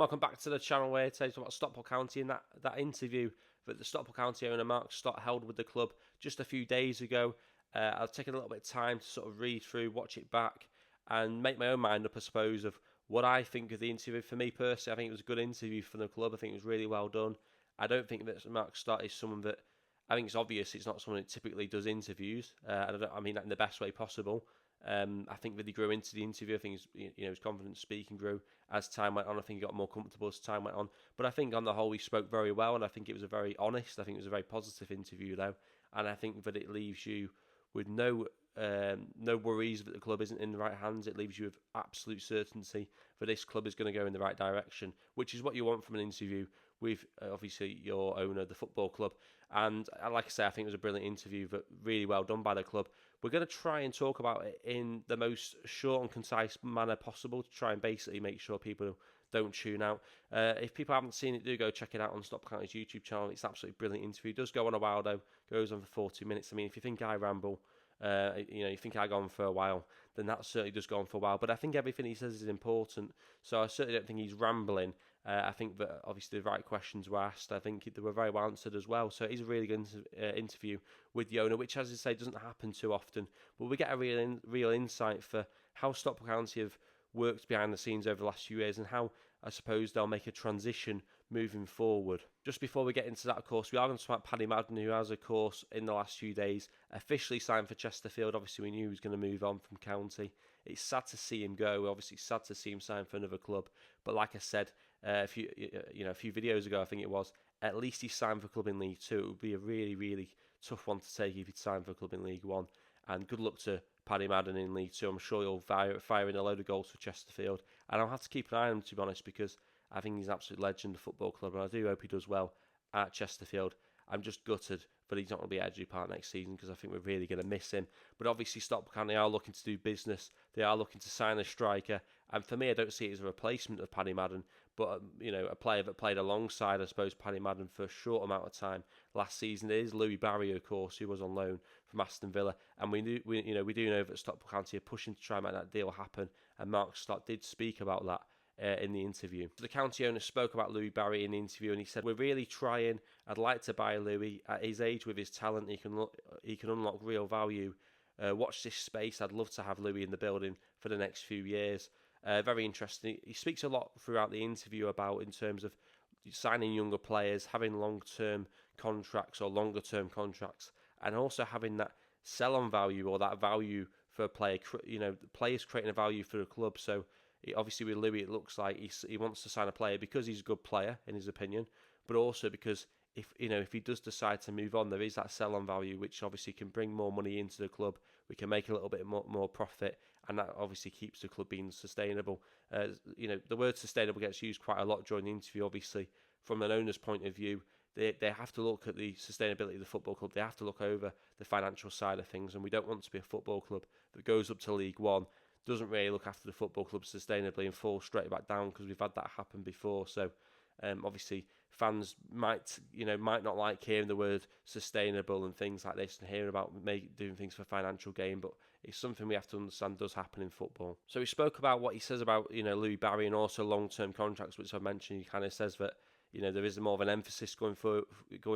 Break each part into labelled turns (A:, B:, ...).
A: welcome back to the channel where today talk about Stockport County and that interview that the Stockport County owner Mark Stott held with the club just a few days ago. I've taken a little bit of time to sort of read through, watch it back, and make my own mind up, I suppose, of what I think of the interview. For me personally, I think it was a good interview for the club. I think it was really well done. I don't think that Mark Stott is someone that, I think it's obvious it's not someone that typically does interviews. I mean that in the best way possible. I think that he grew into the interview. I think his confidence speaking grew as time went on. I think he got more comfortable as time went on. But I think on the whole he spoke very well, and I think it was a very honest. I think it was a very positive interview though, and I think that it leaves you with no worries that the club isn't in the right hands. It leaves you with absolute certainty that this club is going to go in the right direction, which is what you want from an interview with obviously your owner, the football club. And like I say, I think it was a brilliant interview, but really well done by the club. We're going to try and talk about it in the most short and concise manner possible to try and basically make sure people don't tune out. If people haven't seen it, do go check it out on Stockport County's YouTube channel. It's an absolutely brilliant interview. It does go on a while though, goes on for 40 minutes. I mean, if you think I ramble, you think I go on for a while, then that certainly does go on for a while. But I think everything he says is important, so I certainly don't think he's rambling. I think that obviously the right questions were asked. I think they were very well answered as well. So it is a really good interview with the owner, which, as I say, doesn't happen too often. But we get a real insight for how Stockport County have worked behind the scenes over the last few years and how I suppose they'll make a transition moving forward. Just before we get into that, of course, we are going to talk about Paddy Madden, who has, of course, in the last few days, officially signed for Chesterfield. Obviously, we knew he was going to move on from County. It's sad to see him go. Obviously, it's sad to see him sign for another club. But like I said a few videos ago, I think it was, at least he signed for a club in League Two. It would be a really, really tough one to take if he'd signed for a club in League One. And good luck to Paddy Madden in League Two. I'm sure he'll fire in a load of goals for Chesterfield. And I'll have to keep an eye on him, to be honest, because I think he's an absolute legend of football club, and I do hope he does well at Chesterfield. I'm just gutted that he's not going to be at Edgeley Park next season, because I think we're really going to miss him. But obviously Stockport County are looking to do business. They are looking to sign a striker, and for me, I don't see it as a replacement of Paddy Madden, but a player that played alongside, I suppose, Paddy Madden for a short amount of time last season. It is Louie Barry, of course, who was on loan from Aston Villa, and we do know that Stockport County are pushing to try and make that deal happen, and Mark Stott did speak about that in the interview. The county owner spoke about Louie Barry in the interview, and he said, "We're really trying. I'd like to buy Louie. At his age, with his talent, he can unlock real value. Watch this space. I'd love to have Louie in the building for the next few years." Very interesting. He speaks a lot throughout the interview about in terms of signing younger players, having long-term contracts or longer-term contracts, and also having that sell-on value or that value for a player. The players creating a value for the club. So obviously with Louie, it looks like he wants to sign a player because he's a good player in his opinion, but also because if he does decide to move on, there is that sell-on value, which obviously can bring more money into the club. We can make a little bit more profit, and that obviously keeps the club being sustainable. The word sustainable gets used quite a lot during the interview. Obviously, from an owner's point of view, they have to look at the sustainability of the football club. They have to look over the financial side of things, and we don't want to be a football club that goes up to League One, doesn't really look after the football club sustainably, and falls straight back down, because we've had that happen before. So obviously fans might not like hearing the word sustainable and things like this, and hearing about doing things for financial gain, but it's something we have to understand does happen in football. So he spoke about what he says about Louie Barry, and also long-term contracts, which I mentioned. He kind of says that there is more of an emphasis going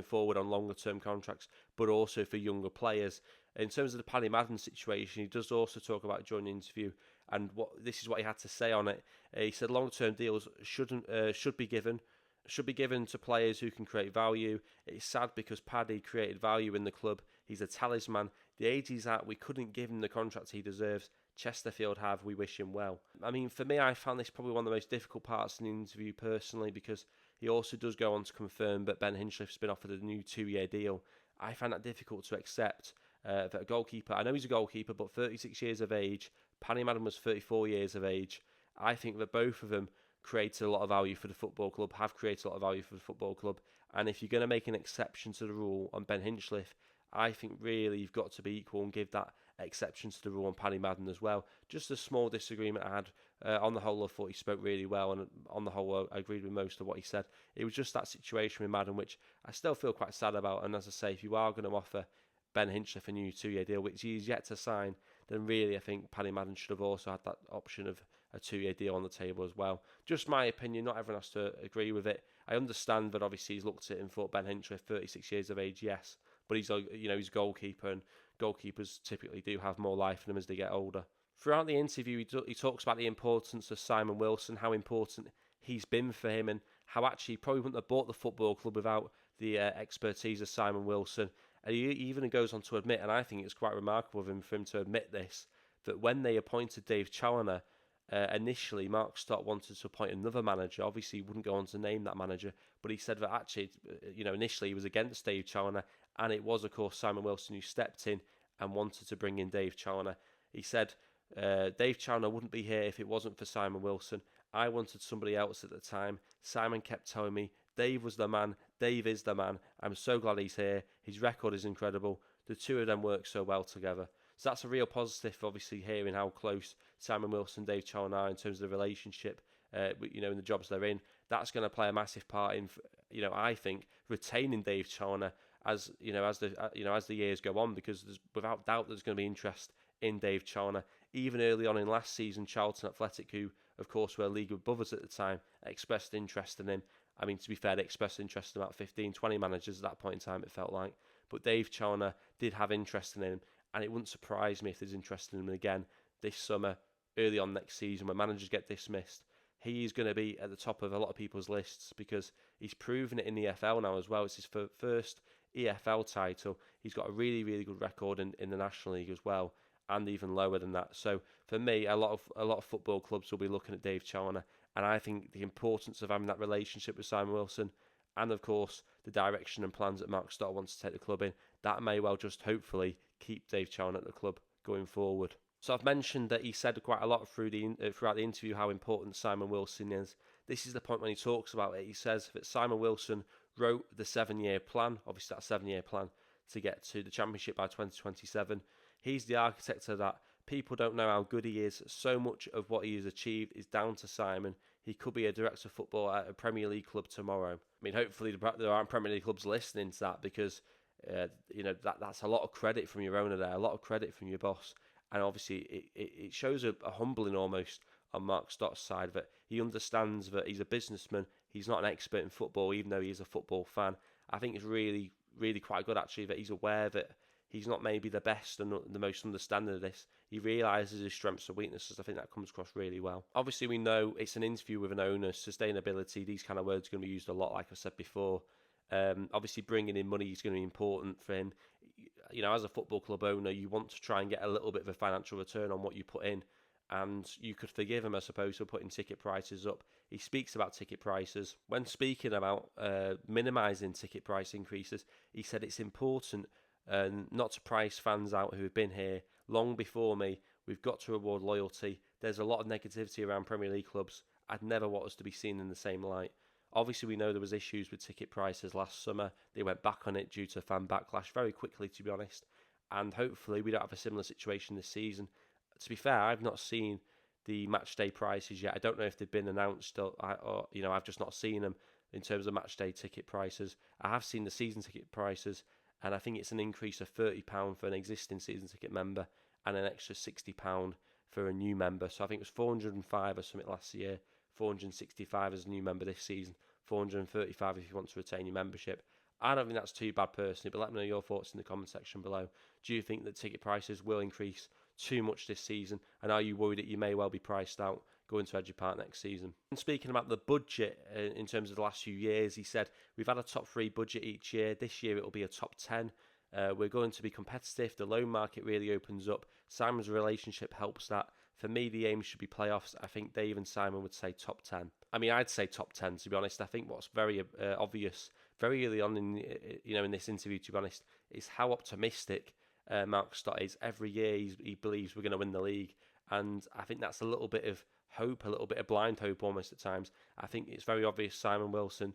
A: forward on longer-term contracts, but also for younger players. In terms of the Paddy Madden situation, he does also talk about during the interview, and this is what he had to say on it. He said long-term deals should be given to players who can create value. It's sad because Paddy created value in the club. He's a talisman. The age he's at, we couldn't give him the contract he deserves. Chesterfield have. We wish him well. I mean, for me, I found this probably one of the most difficult parts in the interview personally, because he also does go on to confirm that Ben Hinchlife's been offered a new 2-year deal. I find that difficult to accept. That a goalkeeper, I know he's a goalkeeper, but 36 years of age, Paddy Madden was 34 years of age. I think that both of them created a lot of value for the football club, have created a lot of value for the football club. And if you're going to make an exception to the rule on Ben Hinchliffe, I think really you've got to be equal and give that exception to the rule on Paddy Madden as well. Just a small disagreement I had. On the whole, I thought he spoke really well, and on the whole, I agreed with most of what he said. It was just that situation with Madden, which I still feel quite sad about. And as I say, if you are going to offer Ben Hinchliffe a new 2-year deal, which he's yet to sign, then really I think Paddy Madden should have also had that option of a 2-year deal on the table as well. Just my opinion, not everyone has to agree with it. I understand that obviously he's looked at it and thought Ben Hinchliffe, 36 years of age, yes, but he's he's a goalkeeper, and goalkeepers typically do have more life in them as they get older. Throughout the interview, he talks about the importance of Simon Wilson, how important he's been for him, and how actually he probably wouldn't have bought the football club without the expertise of Simon Wilson. And he even goes on to admit, and I think it's quite remarkable of him for him to admit this, that when they appointed Dave Challoner, initially Mark Stott wanted to appoint another manager. Obviously, he wouldn't go on to name that manager, but he said that actually, initially he was against Dave Challoner, and it was, of course, Simon Wilson who stepped in and wanted to bring in Dave Challoner. He said, Dave Challoner wouldn't be here if it wasn't for Simon Wilson. I wanted somebody else at the time. Simon kept telling me, Dave was the man, Dave is the man. I'm so glad he's here. His record is incredible. The two of them work so well together. So that's a real positive, obviously, hearing how close Simon Wilson and Dave Challoner are in terms of the relationship, in the jobs they're in. That's going to play a massive part in, I think, retaining Dave Challoner as the years go on, because without doubt there's going to be interest in Dave Challoner. Even early on in last season, Charlton Athletic, who of course were a league above us at the time, expressed interest in him. I mean, to be fair, they expressed interest in about 15, 20 managers at that point in time, it felt like. But Dave Challoner did have interest in him, and it wouldn't surprise me if there's interest in him again this summer, early on next season, when managers get dismissed. He's going to be at the top of a lot of people's lists because he's proven it in the EFL now as well. It's his first EFL title. He's got a really, really good record in the National League as well, and even lower than that. So for me, a lot of football clubs will be looking at Dave Challoner, and I think the importance of having that relationship with Simon Wilson, and of course the direction and plans that Mark Stott wants to take the club in, that may well just hopefully keep Dave Challoner at the club going forward. So I've mentioned that he said quite a lot throughout the interview how important Simon Wilson is. This is the point when he talks about it. He says that Simon Wilson wrote the 7-year plan, obviously that 7-year plan, to get to the Championship by 2027. He's the architect of that. People don't know how good he is. So much of what he has achieved is down to Simon. He could be a director of football at a Premier League club tomorrow. I mean, hopefully there aren't Premier League clubs listening to that, because that's a lot of credit from your owner there, a lot of credit from your boss. And obviously it shows a humbling almost on Mark Stott's side, that he understands that he's a businessman. He's not an expert in football, even though he is a football fan. I think it's really, really quite good actually that he's aware that he's not maybe the best and the most understanding of this. He realises his strengths and weaknesses. I think that comes across really well. Obviously, we know it's an interview with an owner. Sustainability, these kind of words are going to be used a lot, like I said before. Obviously, bringing in money is going to be important for him. As a football club owner, you want to try and get a little bit of a financial return on what you put in. And you could forgive him, I suppose, for putting ticket prices up. He speaks about ticket prices. When speaking about minimising ticket price increases, he said it's important not to price fans out who have been here long before me. We've got to reward loyalty. There's a lot of negativity around Premier League clubs. I'd never want us to be seen in the same light. Obviously, we know there was issues with ticket prices last summer. They went back on it due to fan backlash very quickly, to be honest. And hopefully we don't have a similar situation this season. To be fair, I've not seen the match day prices yet. I don't know if they've been announced or I've just not seen them in terms of match day ticket prices. I have seen the season ticket prices, and I think it's an increase of £30 for an existing season ticket member and an extra £60 for a new member. So I think it was £405 or something last year, £465 as a new member this season, £435 if you want to retain your membership. I don't think that's too bad personally, but let me know your thoughts in the comment section below. Do you think that ticket prices will increase too much this season, and are you worried that you may well be priced out going to Edgy Park next season? And speaking about the budget in terms of the last few years, he said we've had a top 3 budget each year. This year it will be a top 10. We're going to be competitive. The loan market really opens up. Simon's relationship helps that. For me, the aim should be playoffs. I think Dave and Simon would say top 10. I mean, I'd say top 10, to be honest. I think what's very obvious very early on in this interview, to be honest, is how optimistic Mark Stott is. Every year he believes we're going to win the league, and I think that's a little bit of hope, a little bit of blind hope almost at times. I think it's very obvious Simon Wilson,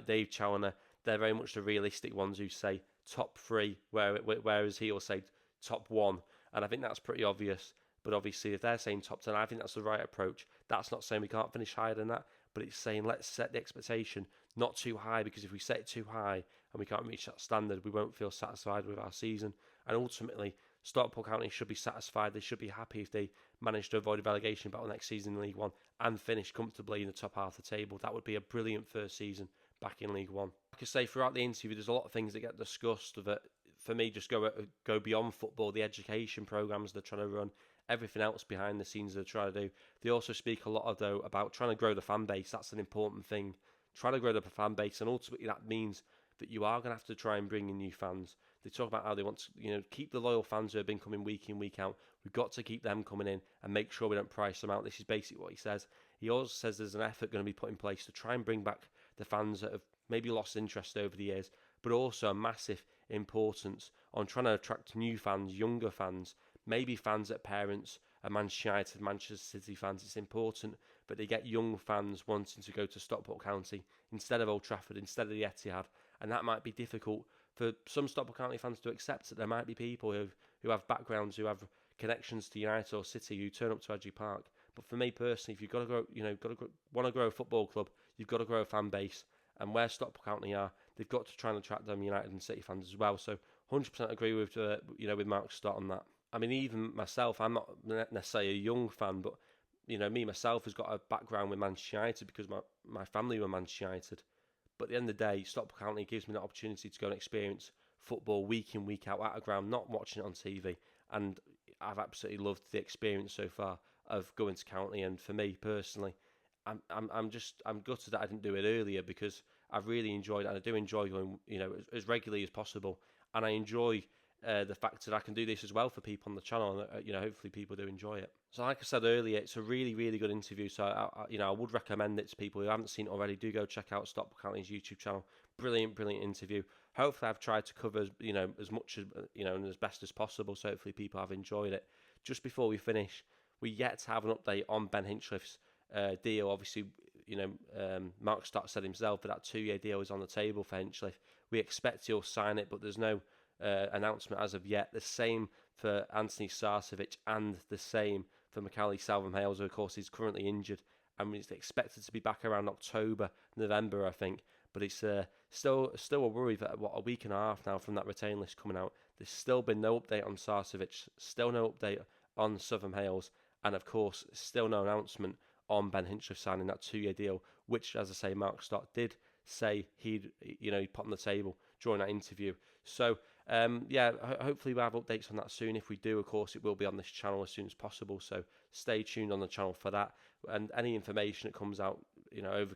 A: Dave Challoner, they're very much the realistic ones who say top 3, whereas he will say top 1, and I think that's pretty obvious. But obviously, if they're saying top 10, I think that's the right approach. That's not saying we can't finish higher than that, but it's saying let's set the expectation not too high, because if we set it too high and we can't reach that standard, we won't feel satisfied with our season. And ultimately, Stockport County should be satisfied. They should be happy if they manage to avoid a relegation battle next season in League One and finish comfortably in the top half of the table. That would be a brilliant first season back in League One. Like I say, throughout the interview, there's a lot of things that get discussed that, for me, just go beyond football. The education programs they're trying to run, everything else behind the scenes they're trying to do. They also speak a lot, though, about trying to grow the fan base. That's an important thing. Trying to grow the fan base, and ultimately that means that you are going to have to try and bring in new fans. They talk about how they want to, keep the loyal fans who have been coming week in, week out. We've got to keep them coming in and make sure we don't price them out. This is basically what he says. He also says there's an effort going to be put in place to try and bring back the fans that have maybe lost interest over the years, but also a massive importance on trying to attract new fans, younger fans, maybe fans that parents are Manchester United, Manchester City fans. It's important that they get young fans wanting to go to Stockport County instead of Old Trafford, instead of the Etihad, and that might be difficult for some Stockport County fans to accept. That there might be people who have backgrounds, who have connections to United or City, who turn up to Edgy Park. But for me personally, if you've got to grow, want to grow a football club, you've got to grow a fan base. And where Stockport County are, they've got to try and attract them United and City fans as well. So 100% agree with with Mark Stott on that. I mean, even myself, I'm not necessarily a young fan, but me myself has got a background with Manchester United because my family were Manchester United. But at the end of the day, Stockport County gives me the opportunity to go and experience football week in, week out at a ground, not watching it on TV. And I've absolutely loved the experience so far of going to County. And for me personally, I'm gutted that I didn't do it earlier because I've really enjoyed it. And I do enjoy going, as regularly as possible. And I enjoy the fact that I can do this as well for people on the channel, and hopefully people do enjoy it. So like I said earlier, it's a really, really good interview. So I would recommend it to people who haven't seen it already. Do go check out Stockport County's YouTube channel. Brilliant, brilliant interview. Hopefully I've tried to cover as much as and as best as possible. So hopefully people have enjoyed it. Just before we finish, we yet to have an update on Ben Hinchlife's deal. Obviously, Mark Stott said himself that 2-year deal is on the table for Hinchliffe. We expect he'll sign it, but there's no announcement as of yet. The same for Anthony Sarcevic and the same for Macaulay Salvam-Hales, who of course is currently injured and is expected to be back around October, November, I think. But it's still a worry that a week and a half now from that retain list coming out, there's still been no update on Sarcevic, still no update on Salvam-Hales, and of course still no announcement on Ben Hinchliffe signing that 2-year deal, which, as I say, Mark Stott did say he'd put on the table during that interview. So hopefully we'll have updates on that soon. If we do, of course, it will be on this channel as soon as possible. So stay tuned on the channel for that. And any information that comes out, over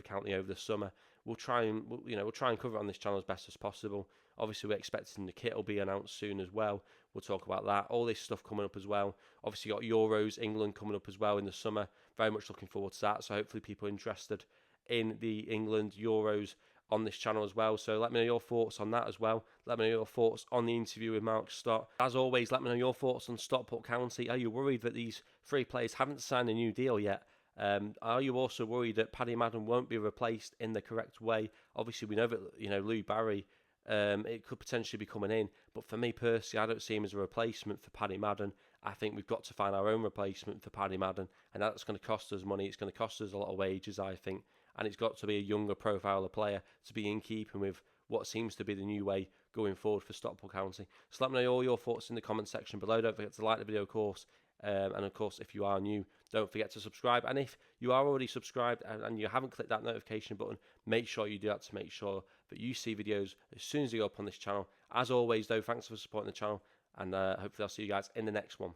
A: County over the summer, we'll try and cover it on this channel as best as possible. Obviously, we're expecting the kit will be announced soon as well. We'll talk about that. All this stuff coming up as well. Obviously, got Euros, England coming up as well in the summer. Very much looking forward to that. So hopefully, people interested in the England Euros on this channel as well. So let me know your thoughts on that as well. Let me know your thoughts on the interview with Mark Stott. As always, let me know your thoughts on Stockport County. Are you worried that these 3 players haven't signed a new deal yet? Are you also worried that Paddy Madden won't be replaced in the correct way? Obviously, we know that Louie Barry, it could potentially be coming in, but for me personally, I don't see him as a replacement for Paddy Madden. I think we've got to find our own replacement for Paddy Madden, and that's going to cost us money. It's going to cost us a lot of wages, I think, and it's got to be a younger profile of player to be in keeping with what seems to be the new way going forward for Stockport County. So let me know all your thoughts in the comment section below. Don't forget to like the video, of course. And of course, if you are new, don't forget to subscribe. And if you are already subscribed and you haven't clicked that notification button, make sure you do that to make sure that you see videos as soon as they go up on this channel. As always, though, thanks for supporting the channel, and hopefully I'll see you guys in the next one.